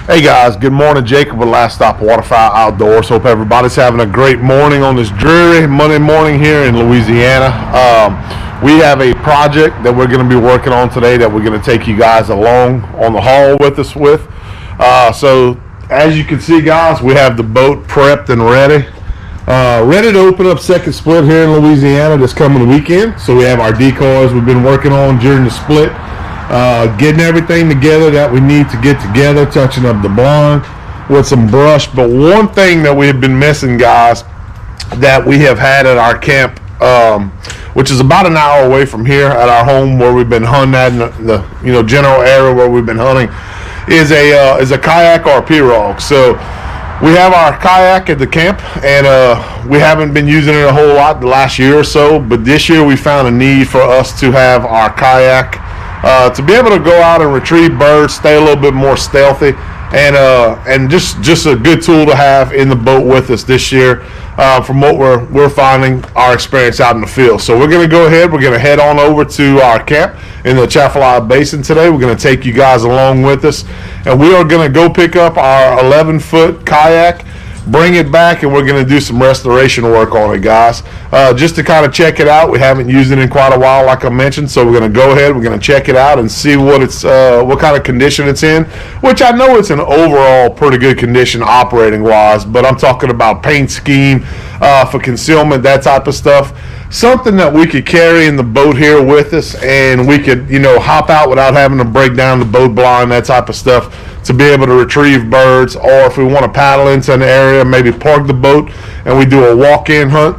Hey guys, good morning. Jacob with Last Stop Waterfowl Outdoors. Hope everybody's having a great morning on this dreary Monday morning here in Louisiana. We have a project that we're going to be working on today that we're going to take you guys along on the haul with us with. So as you can see, guys, we have the boat prepped and ready. Ready to open up second split here in Louisiana this coming weekend. So we have our decoys we've been working on during the split. Getting everything together that we need to get together, touching up the blind with some brush. But one thing that we have been missing, guys, that we have had at our camp, which is about an hour away from here at our home where we've been hunting at, in the general area where we've been hunting, is a kayak or a pirogue. So we have our kayak at the camp, and we haven't been using it a whole lot the last year or so, but this year we found a need for us to have our kayak to be able to go out and retrieve birds, stay a little bit more stealthy, and just a good tool to have in the boat with us this year, from what we're finding our experience out in the field. So we're going to go ahead. We're going to head on over to our camp in the Chaffalaya Basin today. We're going to take you guys along with us, and we are going to go pick up our 11-foot kayak, bring it back, and we're going to do some restoration work on it, guys, just to kind of check it out. We haven't used it in quite a while, like I mentioned, so we're going to go ahead, we're going to check it out and see what kind of condition it's in, which I know it's an overall pretty good condition operating wise, but I'm talking about paint scheme, for concealment, that type of stuff. Something that we could carry in the boat here with us, and we could hop out without having to break down the boat blind, that type of stuff, to be able to retrieve birds. Or if we want to paddle into an area, maybe park the boat and we do a walk-in hunt,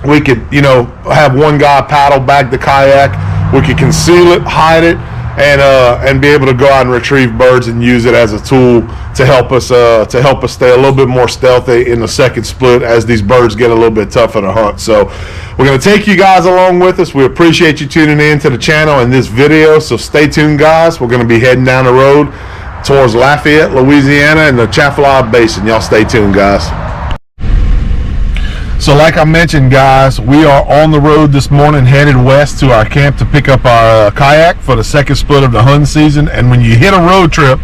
we could have one guy paddle back the kayak, we could conceal it, hide it, and be able to go out and retrieve birds and use it as a tool to help us stay a little bit more stealthy in the second split as these birds get a little bit tougher to hunt. So we're going to take you guys along with us. We appreciate you tuning in to the channel in this video, so stay tuned, guys. We're going to be heading down the road towards Lafayette, Louisiana, and the Chaffalaya Basin. Y'all stay tuned, guys. So like I mentioned, guys, we are on the road this morning headed west to our camp to pick up our kayak for the second split of the hunting season. And when you hit a road trip,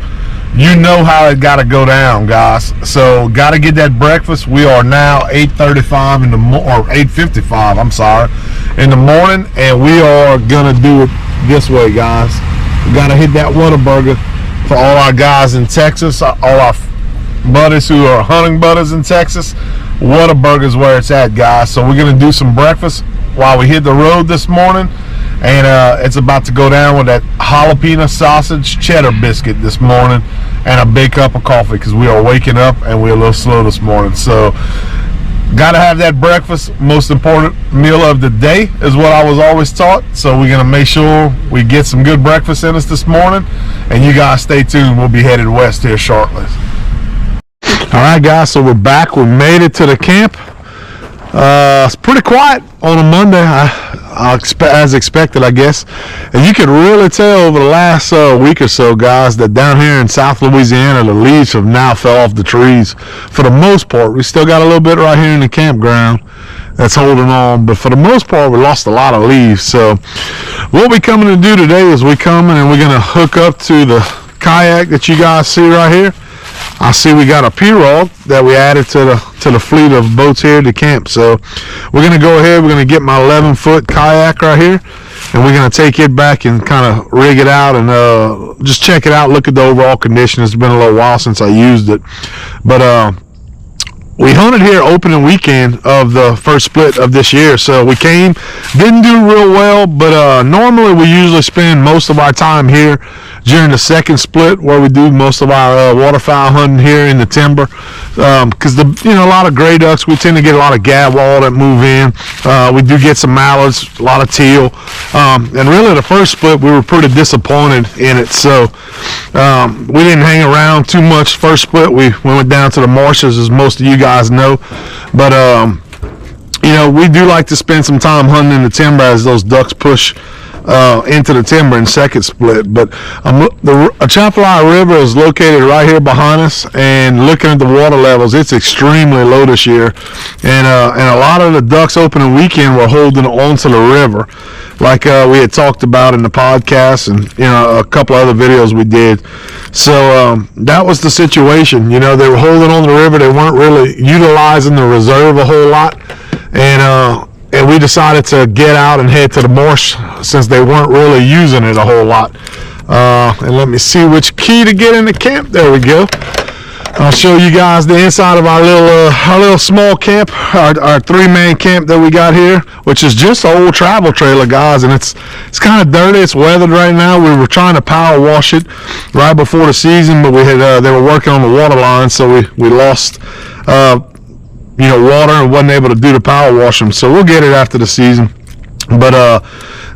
you know how it got to go down, guys. So got to get that breakfast. We are now 8:35 or 8:55, I'm sorry, in the morning, and we are gonna do it this way, guys. We got to hit that Whataburger for all our guys in Texas, all our buddies who are hunting buddies in Texas. Whataburger's where it's at, guys. So we're gonna do some breakfast while we hit the road this morning, and it's about to go down with that jalapeno sausage cheddar biscuit this morning and a big cup of coffee, because we are waking up and we're a little slow this morning. So gotta have that breakfast. Most important meal of the day is what I was always taught. So we're gonna make sure we get some good breakfast in us this morning, and you guys stay tuned. We'll be headed west here shortly. All right, guys, so we're back. We made it to the camp. It's pretty quiet on a Monday, as expected, I guess. And you can really tell over the last week or so, guys, that down here in South Louisiana, the leaves have now fell off the trees. For the most part, we still got a little bit right here in the campground that's holding on, but for the most part, we lost a lot of leaves. So what we're coming to do today is we're coming and we're going to hook up to the kayak that you guys see right here. I see we got a pirogue that we added to the fleet of boats here at the camp. So we're going to go ahead, we're going to get my 11-foot kayak right here, and we're going to take it back and kind of rig it out and just check it out, look at the overall condition. It's been a little while since I used it, but we hunted here opening weekend of the first split of this year. So we came, didn't do real well, but normally we usually spend most of our time here during the second split, where we do most of our waterfowl hunting here in the timber, because a lot of gray ducks, we tend to get a lot of gadwall that move in. We do get some mallards, a lot of teal, and really the first split we were pretty disappointed in it. So we didn't hang around too much first split. We went down to the marshes, as most of you guys know, but we do like to spend some time hunting in the timber as those ducks push into the timber in second split. But the Atchafalaya River is located right here behind us, and looking at the water levels, it's extremely low this year, and a lot of the ducks opening weekend were holding onto the river, like we had talked about in the podcast and a couple other videos we did. So that was the situation. They were holding on the river. They weren't really utilizing the reserve a whole lot, and we decided to get out and head to the marsh since they weren't really using it a whole lot. And let me see which key to get in the camp. There we go. I'll show you guys the inside of our little small camp, our 3-man camp that we got here, which is just an old travel trailer, guys, and it's kind of dirty. It's weathered right now. We were trying to power wash it right before the season, but they were working on the water line, so we lost water and wasn't able to do the power wash them. So we'll get it after the season. But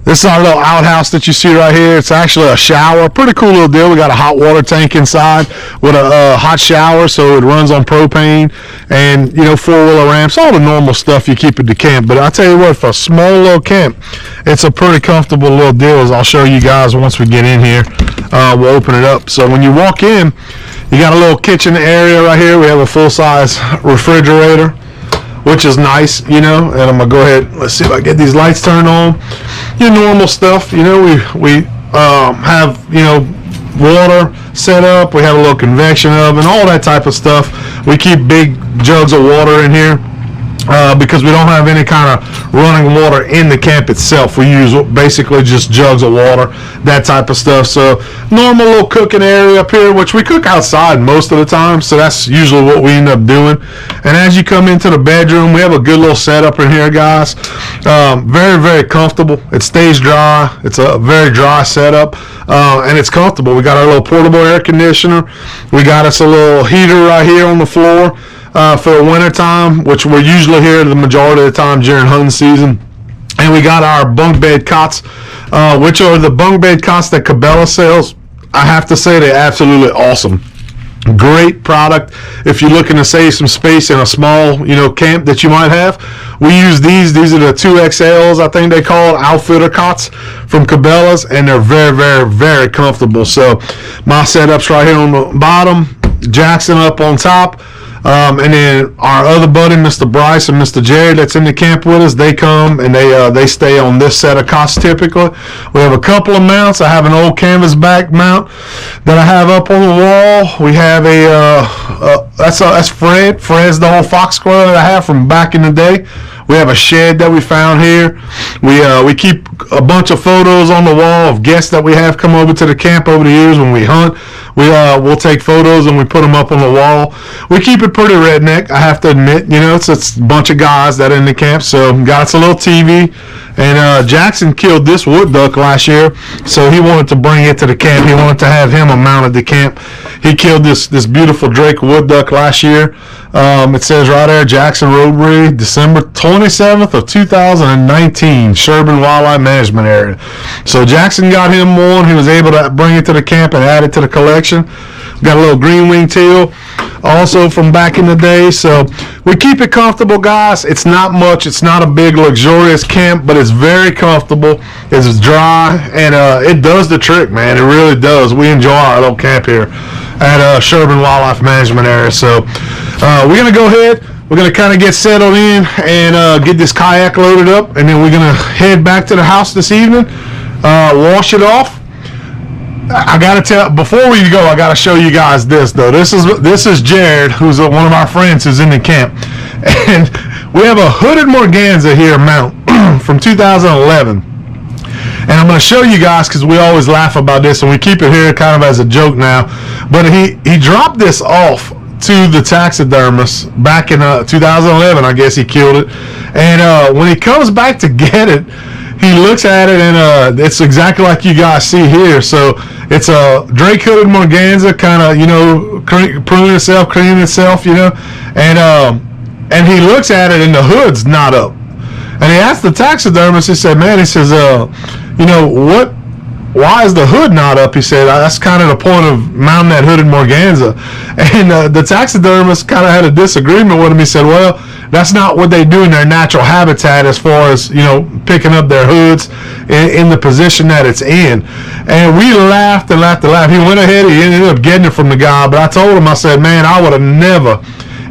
this is our little outhouse that you see right here. It's actually a shower. Pretty cool little deal. We got a hot water tank inside with a hot shower, so it runs on propane, and 4-wheeler ramps, all the normal stuff you keep at the camp. But I tell you what, for a small little camp, it's a pretty comfortable little deal, as I'll show you guys once we get in here. We'll open it up. So when you walk in, you got a little kitchen area right here. We have a full-size refrigerator, which is nice, and I'm gonna go ahead. Let's see if I get these lights turned on. Your normal stuff, we have water set up. We have a little convection oven, all that type of stuff. We keep big jugs of water in here because we don't have any kind of running water in the camp itself. We use basically just jugs of water, that type of stuff. So normal little cooking area up here, which we cook outside most of the time, so that's usually what we end up doing. And as you come into the bedroom, we have a good little setup in here, guys. Very, very comfortable. It stays dry. It's a very dry setup, and it's comfortable. We got our little portable air conditioner. We got us a little heater right here on the floor for the winter time, which we're usually here the majority of the time during hunting season. And we got our bunk bed cots, which are the bunk bed cots that Cabela sells. I have to say they're absolutely awesome. Great product if you're looking to save some space in a small camp that you might have. We use these are the 2XLs, I think they call it, outfitter cots from Cabela's, and they're very, very, very comfortable. So my setup's right here on the bottom, Jackson up on top, and then our other buddy, Mr. Bryce and Mr. Jerry, that's in the camp with us, they come and they stay on this set of cots typically. We have a couple of mounts. I have an old canvas back mount that I have up on the wall. We have that's Fred. Fred's the whole fox squirrel that I have from back in the day. We have a shed that we found here. We keep a bunch of photos on the wall of guests that we have come over to the camp over the years when we hunt. We'll take photos and we put them up on the wall. We keep it pretty redneck, I have to admit. It's a bunch of guys that are in the camp. So got us a little TV. And Jackson killed this wood duck last year, so he wanted to bring it to the camp. He wanted to have him a mount at the camp. He killed this beautiful Drake wood duck last year. It says right there, Jackson Road Breed, December 27th of 2019, Sherburne Wildlife Management Area. So Jackson got him one. He was able to bring it to the camp and add it to the collection. Got a little green wing teal, also from back in the day. So we keep it comfortable, guys. It's not much. It's not a big luxurious camp, but it's very comfortable. It's dry, and it does the trick, man. It really does. We enjoy our little camp here at Sherburne Wildlife Management Area. So we're going to go ahead. We're going to kind of get settled in and get this kayak loaded up, and then we're going to head back to the house this evening, wash it off. I gotta tell, before we go, I gotta show you guys this though. This is Jared, who's one of our friends who's in the camp, and we have a hooded Morganza here mount from 2011. And I'm going to show you guys because we always laugh about this and we keep it here kind of as a joke now. But he dropped this off to the taxidermist back in 2011. I guess he killed it. And when he comes back to get it, he looks at it and it's exactly like you guys see here. So it's a Drake hooded Morganza, kind of, pruning itself, cleaning itself, and he looks at it and the hood's not up. And he asked the taxidermist, he said, why is the hood not up? He said, that's kind of the point of mounting that hooded Morganza. And the taxidermist kind of had a disagreement with him. He said, well, that's not what they do in their natural habitat as far as, picking up their hoods in the position that it's in. And we laughed and laughed and laughed. He went ahead, he ended up getting it from the guy, but I told him, I said, man, I would have never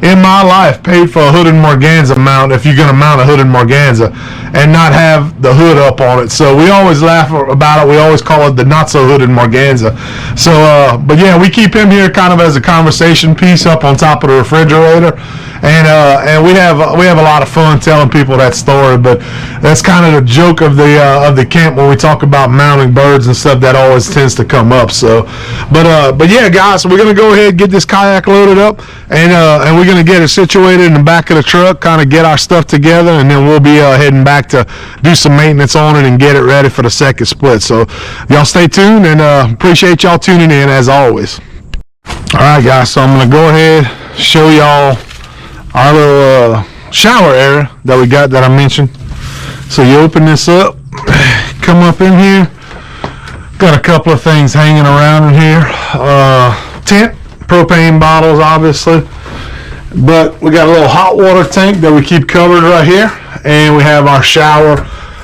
in my life paid for a hooded merganser mount if you're going to mount a hooded merganser and not have the hood up on it. So we always laugh about it. We always call it the not so hooded merganser. So but yeah, we keep him here kind of as a conversation piece up on top of the refrigerator, and we have a lot of fun telling people that story. But that's kind of the joke of the camp when we talk about mounting birds and stuff. That always tends to come up. So but yeah, guys, so we're gonna go ahead and get this kayak loaded up, and we're going to get it situated in the back of the truck, kind of get our stuff together, and then we'll be heading back to do some maintenance on it and get it ready for the second split. So y'all stay tuned, and appreciate y'all tuning in as always. All right, guys, so I'm going to go ahead show y'all our little shower area that we got that I mentioned. So you open this up, come up in here, got a couple of things hanging around in here. Tent, propane bottles, obviously. But we got a little hot water tank that we keep covered right here, and we have our shower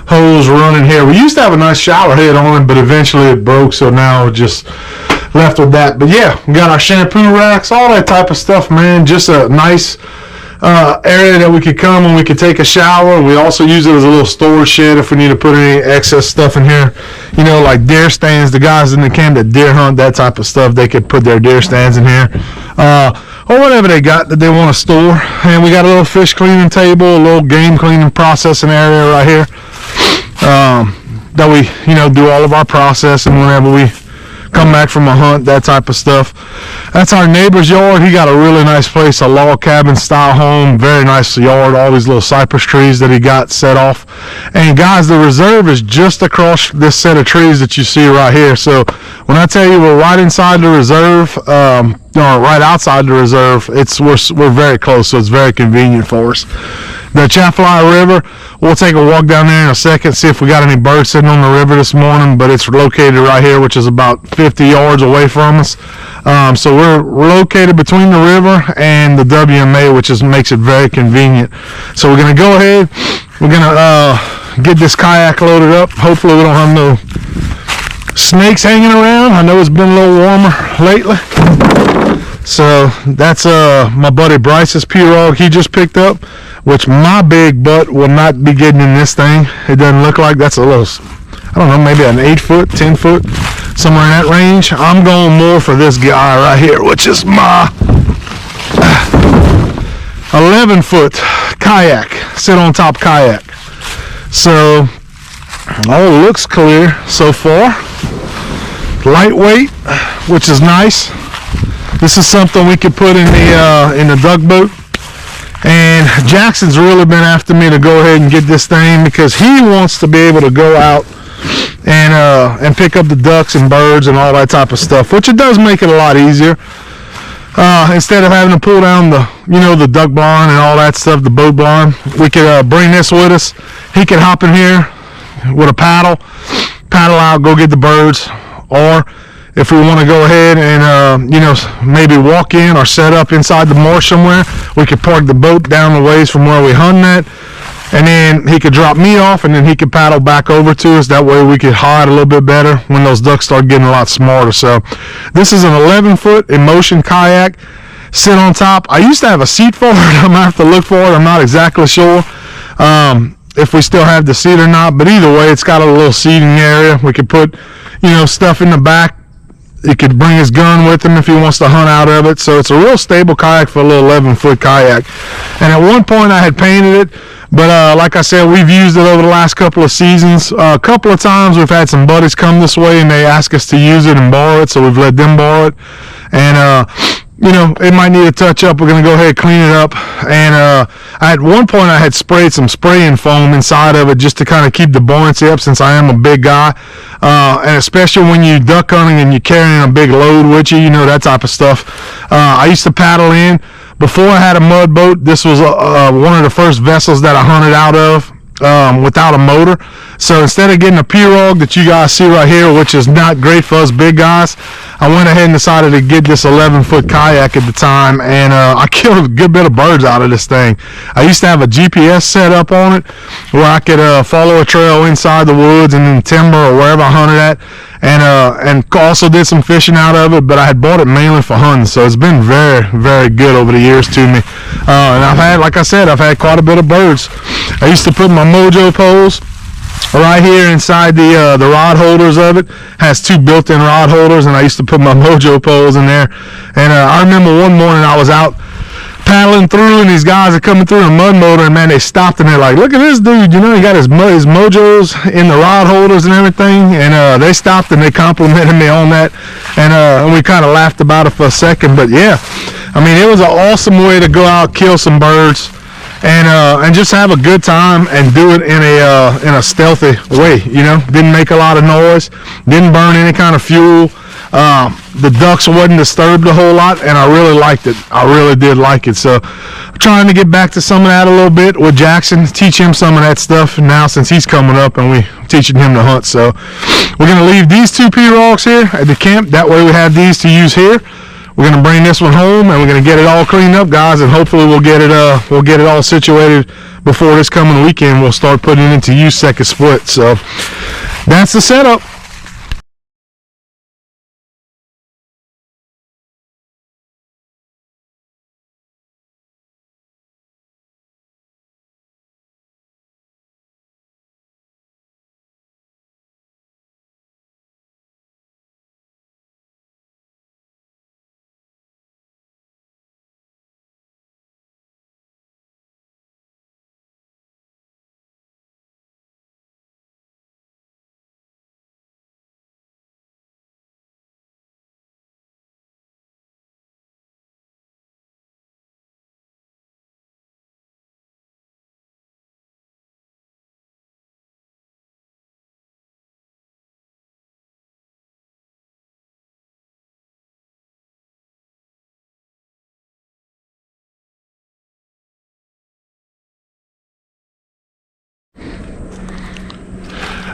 hose running here. We used to have a nice shower head on it, but eventually it broke, so now we're just left with that. But yeah, we got our shampoo racks, all that type of stuff, man. Just a nice area that we could come and we could take a shower. We also use it as a little storage shed if we need to put any excess stuff in here, like deer stands. The guys in the camp that deer hunt, that type of stuff, they could put their deer stands in here, or whatever they got that they want to store. And we got a little fish cleaning table, a little game cleaning processing area right here, that we do all of our processing whenever we come back from a hunt, that type of stuff. That's our neighbor's yard. He got a really nice place, a log cabin style home, very nice yard, all these little cypress trees that he got set off. And guys, the reserve is just across this set of trees that you see right here. So when I tell you we're right inside the reserve, or right outside the reserve, we're very close, so it's very convenient for us. The Chaffalaya River, we'll take a walk down there in a second, see if we got any birds sitting on the river this morning, but it's located right here, which is about 50 yards away from us. So we're located between the river and the WMA, which makes it very convenient. So we're going to go ahead, we're going to get this kayak loaded up. Hopefully we don't have no snakes hanging around. I know it's been a little warmer lately. So that's my buddy Bryce's pirogue he just picked up, which my big butt will not be getting in this thing. It doesn't look like. That's a little, I don't know, maybe an 8 foot, 10 foot, somewhere in that range. I'm going more for this guy right here, which is my 11 foot kayak, sit on top kayak. So all looks clear so far. Lightweight, which is nice. This is something we could put in the duck boat. And Jackson's really been after me to go ahead and get this thing because he wants to be able to go out and pick up the ducks and birds and all that type of stuff, which it does make it a lot easier. Instead of having to pull down the duck blind and all that stuff, the boat blind, we could bring this with us. He could hop in here with a paddle out, go get the birds, or if we want to go ahead and maybe walk in or set up inside the marsh somewhere, we could park the boat down the ways from where we hunt at, and then he could drop me off, and then he could paddle back over to us. That way we could hide a little bit better when those ducks start getting a lot smarter. So this is an 11 foot Emotion kayak, sit on top. I used to have a seat for it. I'm gonna have to look for it. I'm not exactly sure if we still have the seat or not, but either way, it's got a little seating area. We could put stuff in the back. He could bring his gun with him if he wants to hunt out of it. So it's a real stable kayak for a little 11 foot kayak. And at one point I had painted it, but like I said, we've used it over the last couple of seasons. A couple of times we've had some buddies come this way and they ask us to use it and borrow it, so we've let them borrow it. And it might need a touch up. We're going to go ahead and clean it up. And at one point I had sprayed some spraying foam inside of it just to kind of keep the buoyancy up, since I am a big guy. And especially when you duck hunting and you're carrying a big load with you, that type of stuff. I used to paddle in. Before I had a mud boat, this was one of the first vessels that I hunted out of without a motor. So instead of getting a pirogue that you guys see right here, which is not great for us big guys, I went ahead and decided to get this 11-foot kayak at the time, and I killed a good bit of birds out of this thing. I used to have a GPS set up on it where I could follow a trail inside the woods and in timber or wherever I hunted at, and also did some fishing out of it, but I had bought it mainly for hunting, so it's been very, very good over the years to me. And I've had, like I said, I've had quite a bit of birds. I used to put my Mojo poles right here inside the rod holders of it. Has 2 built-in rod holders, and I used to put my Mojo poles in there. And I remember one morning I was out paddling through, and these guys are coming through in a mud motor, and man, they stopped and they're like, "Look at this dude, you know, he got his Mojos in the rod holders and everything." And they stopped and they complimented me on that, and we kind of laughed about it for a second. But yeah, I mean, it was an awesome way to go out, kill some birds, and just have a good time and do it in a stealthy way. You know, didn't make a lot of noise, didn't burn any kind of fuel. The ducks wasn't disturbed a whole lot, and I really liked it. I really did like it. So I'm trying to get back to some of that a little bit with Jackson, teach him some of that stuff now since he's coming up and we teaching him to hunt. So we're going to leave these 2 pirogues here at the camp. That way we have these to use here. We're going to bring this one home, and we're going to get it all cleaned up, guys, and hopefully we'll get it all situated before this coming weekend. We'll start putting it into use second split. So that's the setup.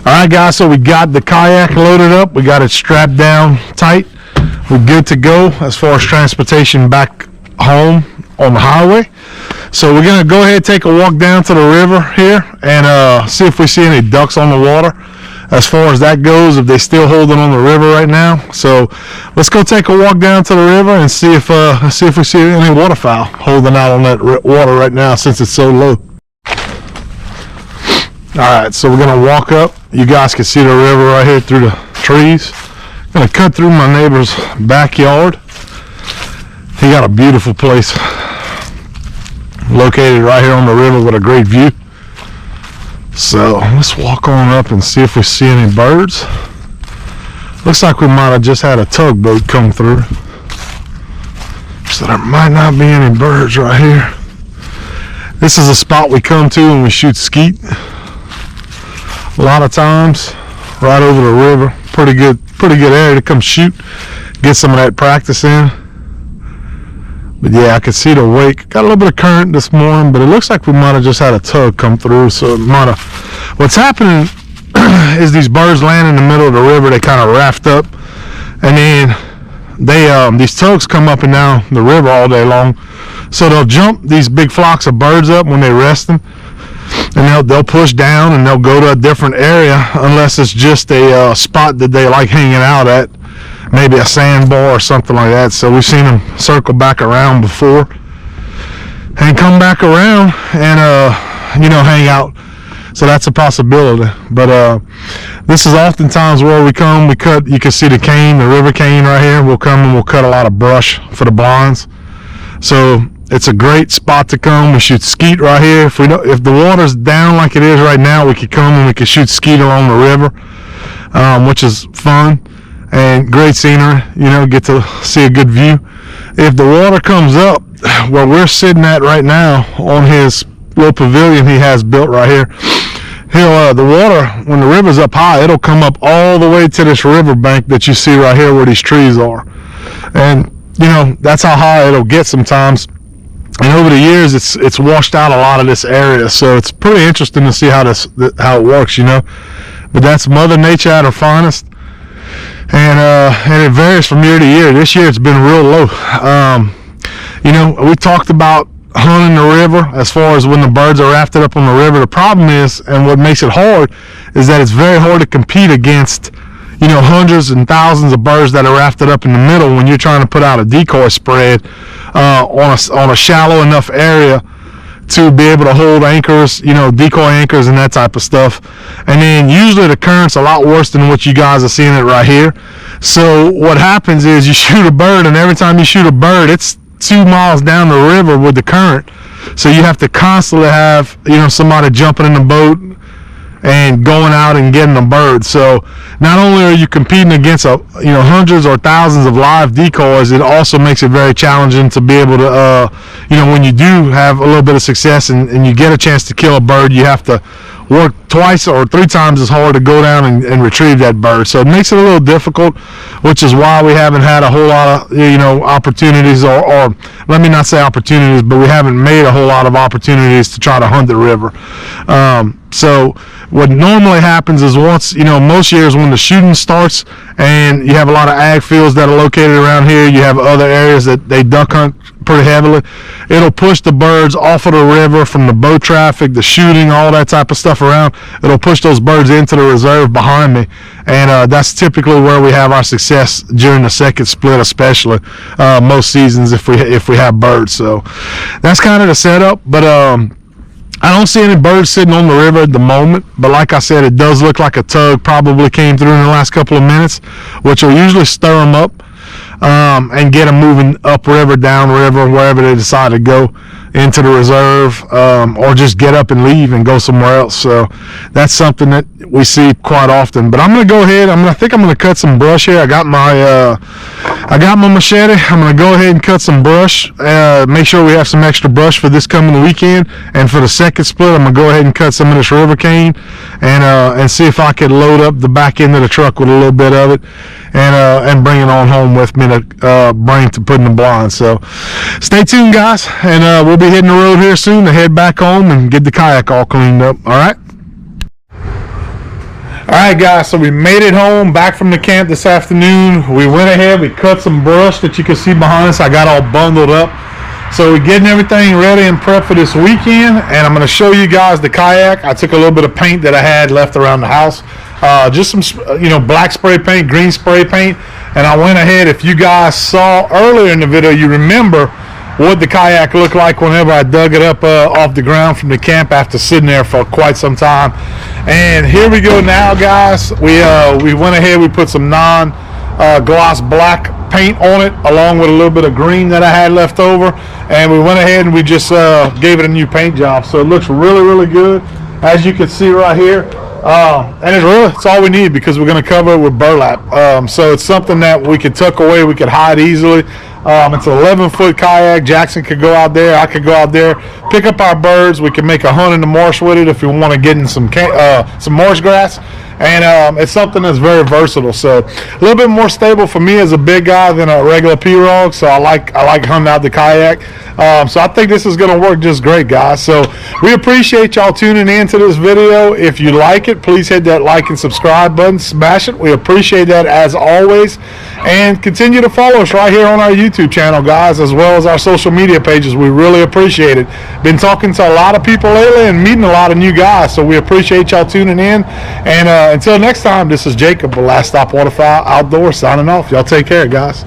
Alright guys, so we got the kayak loaded up, we got it strapped down tight, we're good to go as far as transportation back home on the highway. So we're going to go ahead and take a walk down to the river here and see if we see any ducks on the water as far as that goes, if they're still holding on the river right now. So let's go take a walk down to the river and see if we see any waterfowl holding out on that water right now since it's so low. Alright, so we're going to walk up. You guys can see the river right here through the trees. I'm going to cut through my neighbor's backyard. He got a beautiful place located right here on the river with a great view. So let's walk on up and see if we see any birds. Looks like we might have just had a tugboat come through. So there might not be any birds right here. This is a spot we come to when we shoot skeet. A lot of times, right over the river. Pretty good area to come shoot, get some of that practice in. But yeah, I could see the wake. Got a little bit of current this morning, but it looks like we might have just had a tug come through. So it might have. What's happening is these birds land in the middle of the river. They kind of raft up, and then these tugs come up and down the river all day long. So they'll jump these big flocks of birds up when they're resting, and they'll push down and they'll go to a different area unless it's just a spot that they like hanging out at, maybe a sandbar or something like that. So we've seen them circle back around before and come back around and hang out. So that's a possibility. But this is oftentimes where we come. We cut. You can see the cane, the river cane right here. We'll come and we'll cut a lot of brush for the blinds. So it's a great spot to come. We shoot skeet right here. If the water's down like it is right now, we could come and we could shoot skeet along the river, which is fun and great scenery. Get to see a good view. If the water comes up where we're sitting at right now on his little pavilion he has built right here, the water, when the river's up high, it'll come up all the way to this river bank that you see right here where these trees are. And that's how high it'll get sometimes. and over the years it's washed out a lot of this area. So it's pretty interesting to see how it works, you know. But that's Mother Nature at her finest, and it varies from year to year. This year it's been real low. You know, we talked about hunting the river as far as when the birds are rafted up on the river. The problem is, and what makes it hard, is that it's very hard to compete against, you know, hundreds and thousands of birds that are rafted up in the middle when you're trying to put out a decoy spread on a shallow enough area to be able to hold anchors, you know, decoy anchors and that type of stuff. And then usually the current's a lot worse than what you guys are seeing it right here. So what happens is you shoot a bird, and every time you shoot a bird, it's 2 miles down the river with the current. So you have to constantly have, you know, somebody jumping in the boat and going out and getting a bird. So not only are you competing against hundreds or thousands of live decoys, it also makes it very challenging to be able to when you do have a little bit of success and you get a chance to kill a bird, you have to work twice or 3 times as hard to go down and retrieve that bird. So it makes it a little difficult, which is why we haven't had a whole lot of opportunities, or let me not say opportunities, but we haven't made a whole lot of opportunities to try to hunt the river. So what normally happens is most years when the shooting starts and you have a lot of ag fields that are located around here, you have other areas that they duck hunt pretty heavily, it'll push the birds off of the river from the boat traffic, the shooting, all that type of stuff around. It'll push those birds into the reserve behind me, and that's typically where we have our success during the second split, especially most seasons if we have birds. So that's kind of the setup, but I don't see any birds sitting on the river at the moment, but like I said, it does look like a tug probably came through in the last couple of minutes, which will usually stir them up and get them moving upriver, downriver, wherever they decide to go into the reserve, or just get up and leave and go somewhere else. So that's something that we see quite often. But I'm going to go ahead. I think I'm going to cut some brush here. I got my machete. I'm going to go ahead and cut some brush. Make sure we have some extra brush for this coming weekend. And for the second split, I'm going to go ahead and cut some of this river cane and see if I could load up the back end of the truck with a little bit of it and bring it on home with me to bring to put in the blind. So stay tuned, guys, and we'll be hitting the road here soon to head back home and get the kayak all cleaned up. All right, guys, so we made it home back from the camp this afternoon. We went ahead, we cut some brush that you can see behind us. I got all bundled up. So we're getting everything ready and prepped for this weekend, and I'm going to show you guys the kayak. I took a little bit of paint that I had left around the house, just some black spray paint, green spray paint, and I went ahead. If you guys saw earlier in the video, you remember what the kayak looked like whenever I dug it up off the ground from the camp after sitting there for quite some time. And here we go now, guys. We went ahead, we put some non-gloss black paint on it along with a little bit of green that I had left over, and we went ahead and we just gave it a new paint job. So it looks really, really good, as you can see right here. And it's all we need, because we're going to cover it with burlap. So it's something that we could tuck away, we could hide easily. It's an 11-foot kayak. Jackson could go out there, I could go out there, pick up our birds. We can make a hunt in the marsh with it if we want to get in some marsh grass. And it's something that's very versatile. So a little bit more stable for me as a big guy than a regular pirogue. So I like hunting out the kayak. So I think this is going to work just great, guys. So we appreciate y'all tuning in to this video. If you like it, please hit that like and subscribe button. Smash it. We appreciate that as always. And continue to follow us right here on our YouTube channel, guys, as well as our social media pages. We really appreciate it. Been talking to a lot of people lately and meeting a lot of new guys. So we appreciate y'all tuning in. And until next time, this is Jacob, the Last Stop Waterfowl Outdoors, signing off. Y'all take care, guys.